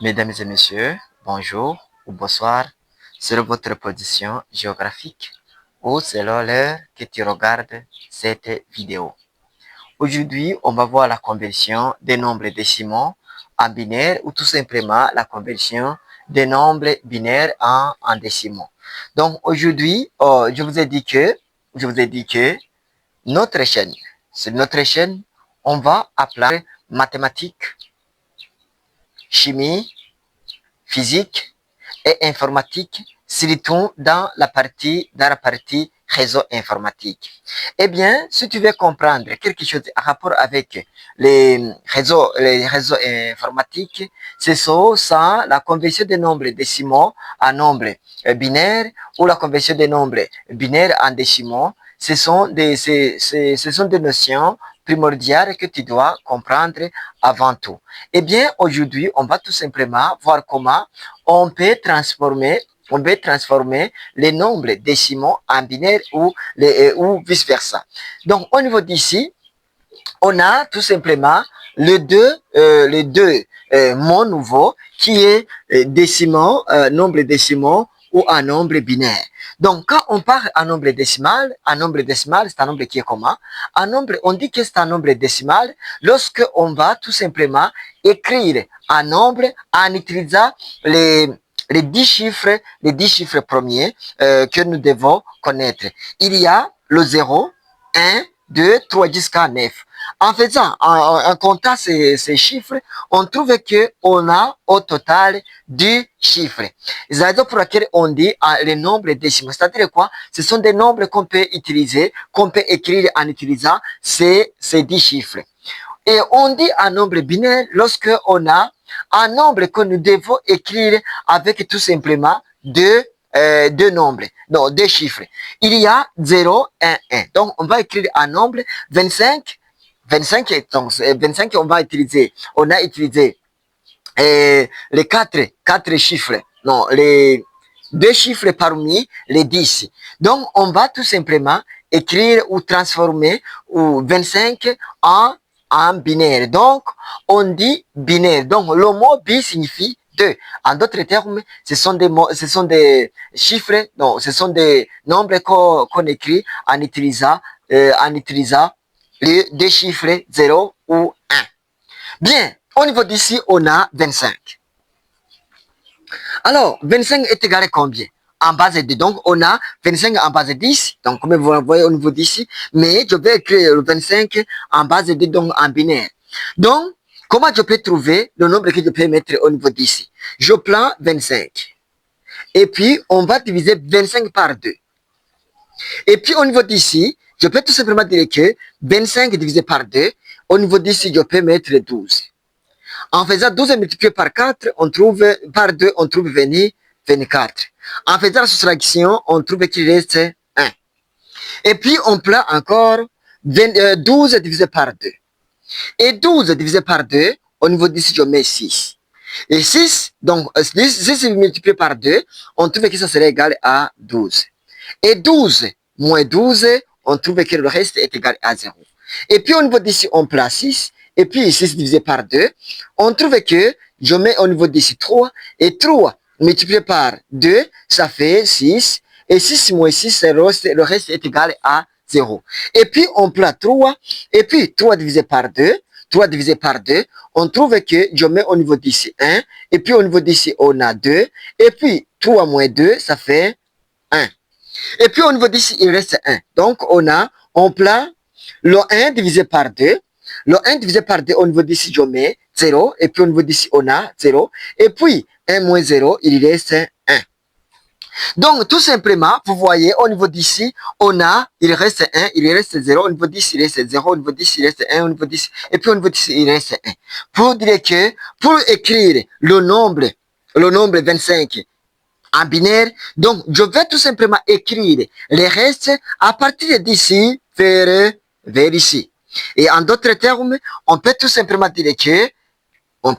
Mesdames et messieurs, bonjour ou bonsoir sur votre position géographique ou selon l'heure que tu regardes cette vidéo. Aujourd'hui, on va voir la conversion des nombres décimaux en binaire ou tout simplement la conversion des nombres binaires en décimaux. Donc aujourd'hui, je vous ai dit que notre chaîne, sur notre chaîne, on va appeler mathématiques, chimie, physique et informatique, surtout dans la partie réseau informatique. Eh bien, si tu veux comprendre quelque chose à rapport avec les réseaux informatiques, c'est ça, la conversion des nombres décimaux en nombres binaires ou la conversion des nombres binaires en décimaux. Ce sont des notions primordiales que tu dois comprendre avant tout. Eh bien, aujourd'hui, on va tout simplement voir comment on peut transformer les nombres décimaux en binaire ou vice-versa. Donc, au niveau d'ici, on a tout simplement les deux mots nouveaux qui est nombre décimaux ou un nombre binaire. Donc, quand on parle en nombre décimal, c'est un nombre qui est comment? On dit que c'est un nombre décimal lorsque on va tout simplement écrire un nombre en utilisant les 10 chiffres premiers que nous devons connaître. Il y a le 0, 1, 2, 3 jusqu'à 9. En comptant ces chiffres, on trouve qu'on a au total 10 chiffres. C'est la raison pour laquelle on dit les nombres décimaux. C'est-à-dire quoi? Ce sont des nombres qu'on peut utiliser, qu'on peut écrire en utilisant ces 10 chiffres. Et on dit un nombre binaire lorsque on a un nombre que nous devons écrire avec tout simplement deux nombres, non, deux chiffres. Il y a 0, 1, 1. Donc, on va écrire un nombre 25. 25, on a utilisé les quatre chiffres, non, les deux chiffres parmi les 10. Donc, on va tout simplement écrire ou transformer 25 en binaire. Donc, on dit binaire. Donc, le mot bi signifie 2. En d'autres termes, ce sont des chiffres, non, ce sont des nombres qu'on écrit en utilisant les deux chiffres 0 ou 1. Bien, au niveau d'ici, on a 25. Alors, 25 est égal à combien? En base de 2. Donc, on a 25 en base de 10. Donc, comme vous le voyez au niveau d'ici. Mais je vais écrire le 25 en base de 2, donc en binaire. Donc, comment je peux trouver le nombre que je peux mettre au niveau d'ici? Je prends 25. Et puis, on va diviser 25 par 2. Et puis, au niveau d'ici, je peux tout simplement dire que 25 divisé par 2, au niveau d'ici, je peux mettre 12. En faisant 12 multiplié par 4, par 2, on trouve 24. En faisant la soustraction, on trouve qu'il reste 1. Et puis, on prend encore 12 divisé par 2. Et 12 divisé par 2, au niveau d'ici, je mets 6. Et 6, donc 6 multiplié par 2, on trouve que ça serait égal à 12. Et 12 moins 12, on trouve que le reste est égal à 0. Et puis au niveau d'ici, on place 6. Et puis 6 divisé par 2, on trouve que je mets au niveau d'ici 3. Et 3 multiplié par 2, ça fait 6. Et 6 moins 6, le reste est égal à 0. Et puis on place 3. Et puis 3 divisé par 2. 3 divisé par 2, on trouve que je mets au niveau d'ici 1. Et puis au niveau d'ici, on a 2. Et puis 3 moins 2, ça fait 1. Et puis au niveau d'ici, il reste 1. Donc on prend le 1 divisé par 2. Le 1 divisé par 2, au niveau d'ici, je mets 0. Et puis au niveau d'ici, on a 0. Et puis 1 moins 0, il reste 1. Donc tout simplement, vous voyez, au niveau d'ici, il reste 1, il reste 0. Au niveau d'ici, il reste 0. Au niveau d'ici, il reste 1. Au niveau d'ici, et puis au niveau d'ici, il reste 1. Pour dire que, pour écrire le nombre 25, en binaire. Donc, je vais tout simplement écrire les restes à partir d'ici vers ici. Et en d'autres termes, on peut tout simplement dire qu'au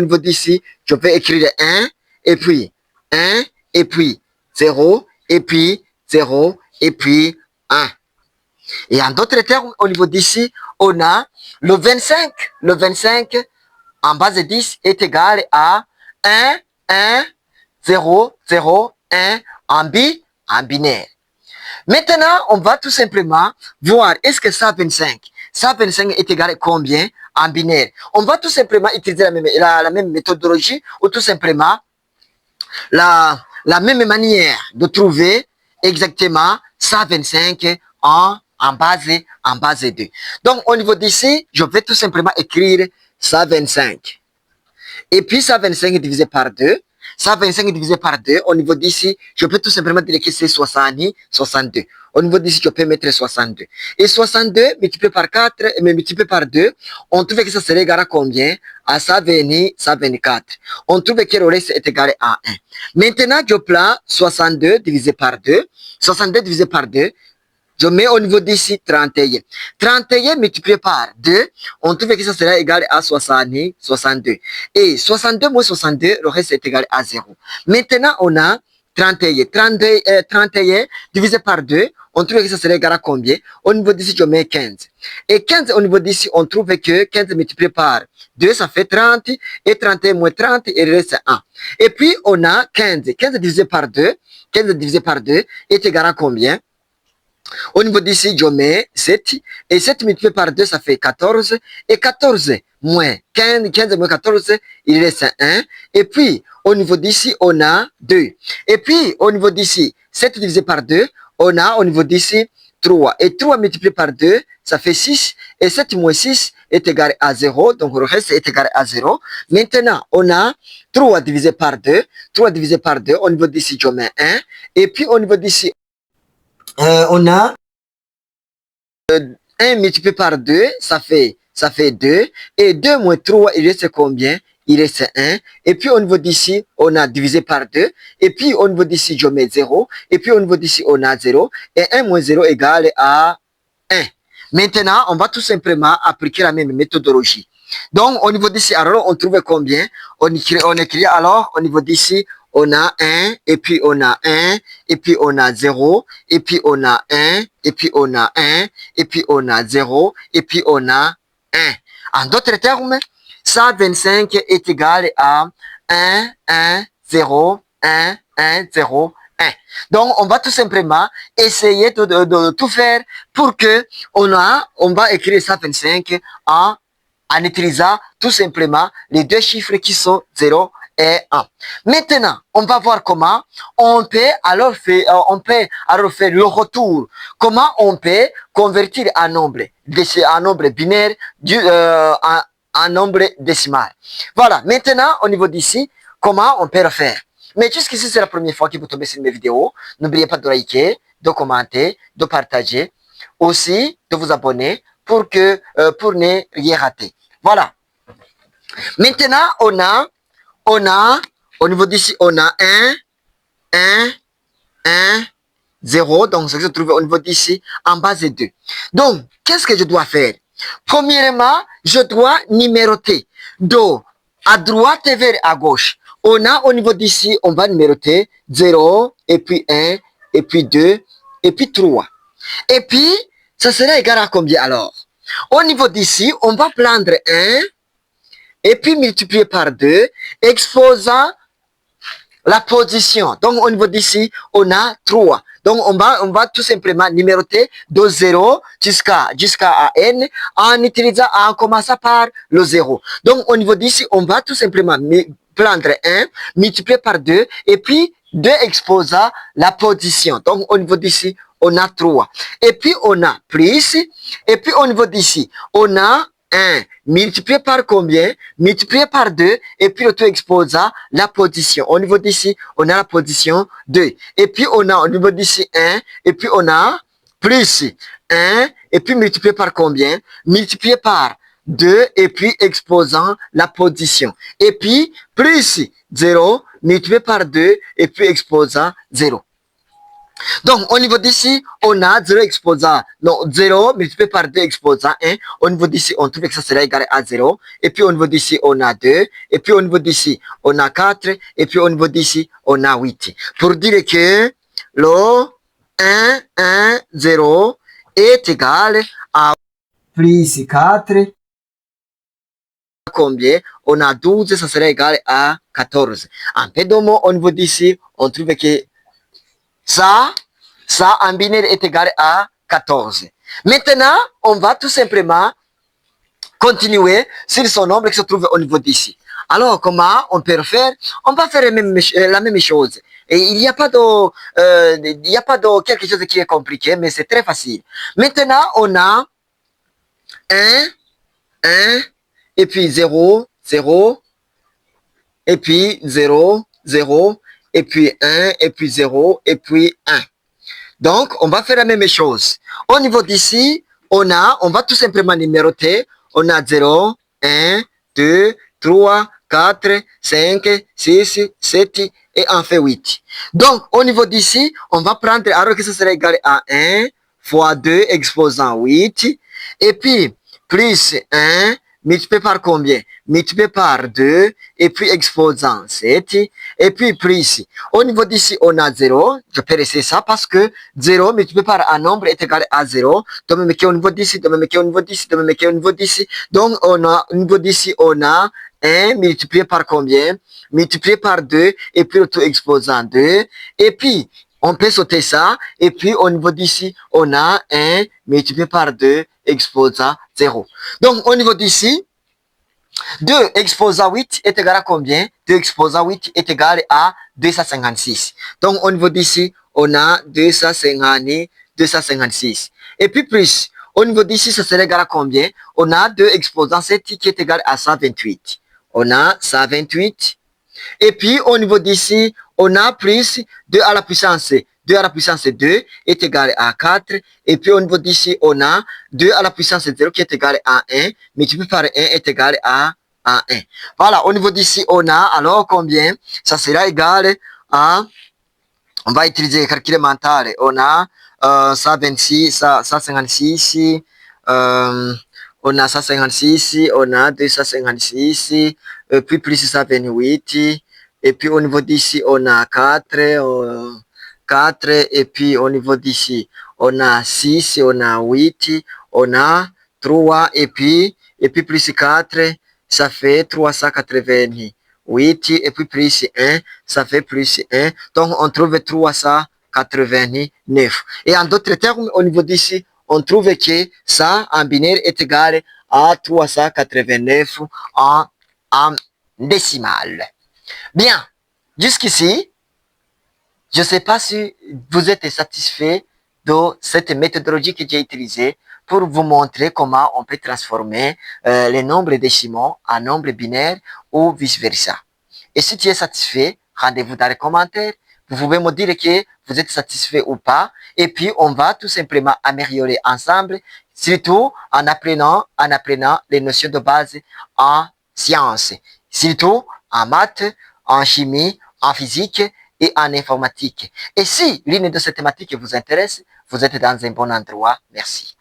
niveau d'ici, je vais écrire 1, et puis 1, et puis 0, et puis 0, et puis 1. Et en d'autres termes, au niveau d'ici, on a le 25. Le 25, en base 10 est égal à 1, 1, 0, 0, 1 en binaire. Maintenant, on va tout simplement voir est-ce que 125 est égal à combien en binaire. On va tout simplement utiliser la même méthodologie ou tout simplement la même manière de trouver exactement 125 en base 2. Donc, au niveau d'ici, je vais tout simplement écrire 125. Et puis, 125 divisé par 2. 125 divisé par 2, au niveau d'ici, je peux tout simplement dire que c'est 62. Au niveau d'ici, je peux mettre 62. Et 62 multiplié par 4, mais multiplié par 2, on trouve que ça serait égal à combien? À 124. On trouve que le reste est égal à 1. Maintenant, je prends 62 divisé par 2. 62 divisé par 2, je mets au niveau d'ici 31. 31 multiplié par 2, on trouve que ça sera égal à 62. Et 62 moins 62, le reste est égal à 0. Maintenant, on a 31. 31 divisé par 2, on trouve que ça sera égal à combien? Au niveau d'ici, je mets 15. Et 15, au niveau d'ici, on trouve que 15 multiplié par 2, ça fait 30. Et 31 moins 30, il reste 1. Et puis, on a 15. 15 divisé par 2, 15 divisé par 2 est égal à combien? Au niveau d'ici, je mets 7. Et 7 multiplié par 2, ça fait 14. Et 14 moins 15, 15 moins 14, il reste 1. Et puis, au niveau d'ici, on a 2. Et puis, au niveau d'ici, 7 divisé par 2, on a au niveau d'ici 3. Et 3 multiplié par 2, ça fait 6. Et 7 moins 6 est égal à 0. Donc, le reste est égal à 0. Maintenant, on a 3 divisé par 2. 3 divisé par 2, au niveau d'ici, je mets 1. Et puis, au niveau d'ici, on a 1 multiplié par 2, ça fait 2. Et 2 moins 3, il reste combien? Il reste 1. Et puis au niveau d'ici, on a divisé par 2. Et puis au niveau d'ici, je mets 0. Et puis au niveau d'ici, on a 0. Et 1 moins 0 égale à 1. Maintenant, on va tout simplement appliquer la même méthodologie. Donc, au niveau d'ici, alors, on trouve combien? On écrit alors, au niveau d'ici, on a 1, et puis on a 1, et puis on a 0, et puis on a 1, et puis on a 1, et puis on a 0, et puis on a 1. En d'autres termes, 125 est égal à 1, 1, 0, 1, 1, 0, 1. Donc, on va tout simplement essayer de tout faire pour que on va écrire 125 en utilisant tout simplement les deux chiffres qui sont 0 et 1. Maintenant, on va voir comment on peut alors faire le retour. Comment on peut convertir un nombre binaire en nombre décimal. Voilà. Maintenant, au niveau d'ici, comment on peut le faire? Mais jusqu'ici, c'est la première fois que vous tombez sur mes vidéos. N'oubliez pas de liker, de commenter, de partager. Aussi, de vous abonner pour ne rien rater. Voilà. Maintenant, on a, au niveau d'ici, on a 1, 0. Donc, ce que je trouve au niveau d'ici, en base 2. Donc, qu'est-ce que je dois faire? Premièrement, je dois numéroter. Donc, à droite et vers à gauche. On a au niveau d'ici, on va numéroter 0, et puis 1, et puis 2, et puis 3. Et puis, ça sera égal à combien alors? Au niveau d'ici, on va prendre 1, et puis multiplier par 2, exposant la position. Donc, au niveau d'ici, on a 3. Donc, on va tout simplement numéroter de 0 jusqu'à n en commençant par le 0. Donc, au niveau d'ici, on va tout simplement prendre 1, multiplier par 2, et puis 2 exposant la position. Donc, au niveau d'ici, on a 3. Et puis, on a plus. Et puis, au niveau d'ici, on a 1 multiplié par combien? Multiplié par 2, et puis le tout exposant la position. Au niveau d'ici, on a la position 2. Et puis on a au niveau d'ici 1, et puis on a plus 1, et puis multiplié par combien? Multiplié par 2, et puis exposant la position. Et puis plus 0, multiplié par 2, et puis exposant 0. Donc, au niveau d'ici, on a 0 exposant, non, 0 multiplié par 2 exposant 1. Au niveau d'ici, on trouve que ça sera égal à 0. Et puis, au niveau d'ici, on a 2. Et puis, au niveau d'ici, on a 4. Et puis, au niveau d'ici, on a 8. Pour dire que le 1, 1, 0 est égal à plus 4. Combien? on a 12, ça serait égal à 14. En peu de mots, au niveau d'ici, on trouve que ça en binaire est égal à 14. Maintenant, on va tout simplement continuer sur son nombre qui se trouve au niveau d'ici. Alors, comment on peut faire? On va faire la même chose. Et il n'y a pas de quelque chose qui est compliqué, mais c'est très facile. Maintenant, on a 1, et puis 0, 0, et puis 0, 0, et puis 1, et puis 0, et puis 1. Donc, on va faire la même chose. Au niveau d'ici, on va tout simplement numéroter. On a 0, 1, 2, 3, 4, 5, 6, 7 et enfin 8. Donc, au niveau d'ici, on va prendre, alors que ça serait égal à 1 fois 2 exposant 8. Et puis, plus 1 multiplié par combien? Multiplié par 2 et puis exposant 7 et puis plus. Au niveau d'ici, on a 0. Je peux laisser ça parce que 0 multiplié par un nombre est égal à 0. Donc, même au niveau d'ici, donc même au niveau d'ici, donc même au niveau d'ici. Donc, on a, au niveau d'ici, on a 1 multiplié par combien? Multiplié par 2 et puis le tout exposant 2. Et puis, on peut sauter ça. Et puis, au niveau d'ici, on a 1 multiplié par 2 exposant 0. Donc, au niveau d'ici, 2 exposant 8 est égal à combien? 2 exposant 8 est égal à 256. Donc, au niveau d'ici, on a 256. Et puis plus, au niveau d'ici, ça serait égal à combien? On a 2 exposant 7 qui est égal à 128. On a 128. Et puis, au niveau d'ici, on a plus 2 à la puissance 2 à la puissance 2 est égal à 4. Et puis, au niveau d'ici, on a 2 à la puissance 0 qui est égal à 1. Multiplié par 1 est égal à 1. Voilà, au niveau d'ici, on a alors combien? Ça sera égal à... On va utiliser le calcul mental. On a 126, 156, on a 156, on a 256, puis plus 128. Et puis au niveau d'ici, on a 4, 4. Et puis au niveau d'ici, on a 6, on a 8, on a 3. Et puis plus 4, ça fait 388. Et puis plus 1, ça fait plus 1. Donc, on trouve 389. Et en d'autres termes, au niveau d'ici, on trouve que ça, en binaire, est égal à 389 en décimale. Bien, jusqu'ici, je ne sais pas si vous êtes satisfait de cette méthodologie que j'ai utilisée pour vous montrer comment on peut transformer les nombres décimaux en nombres binaires ou vice-versa. Et si tu es satisfait, rendez-vous dans les commentaires. Vous pouvez me dire que vous êtes satisfait ou pas. Et puis, on va tout simplement améliorer ensemble, surtout en apprenant les notions de base en sciences, surtout en maths, en chimie, en physique et en informatique. Et si l'une de ces thématiques vous intéresse, vous êtes dans un bon endroit. Merci.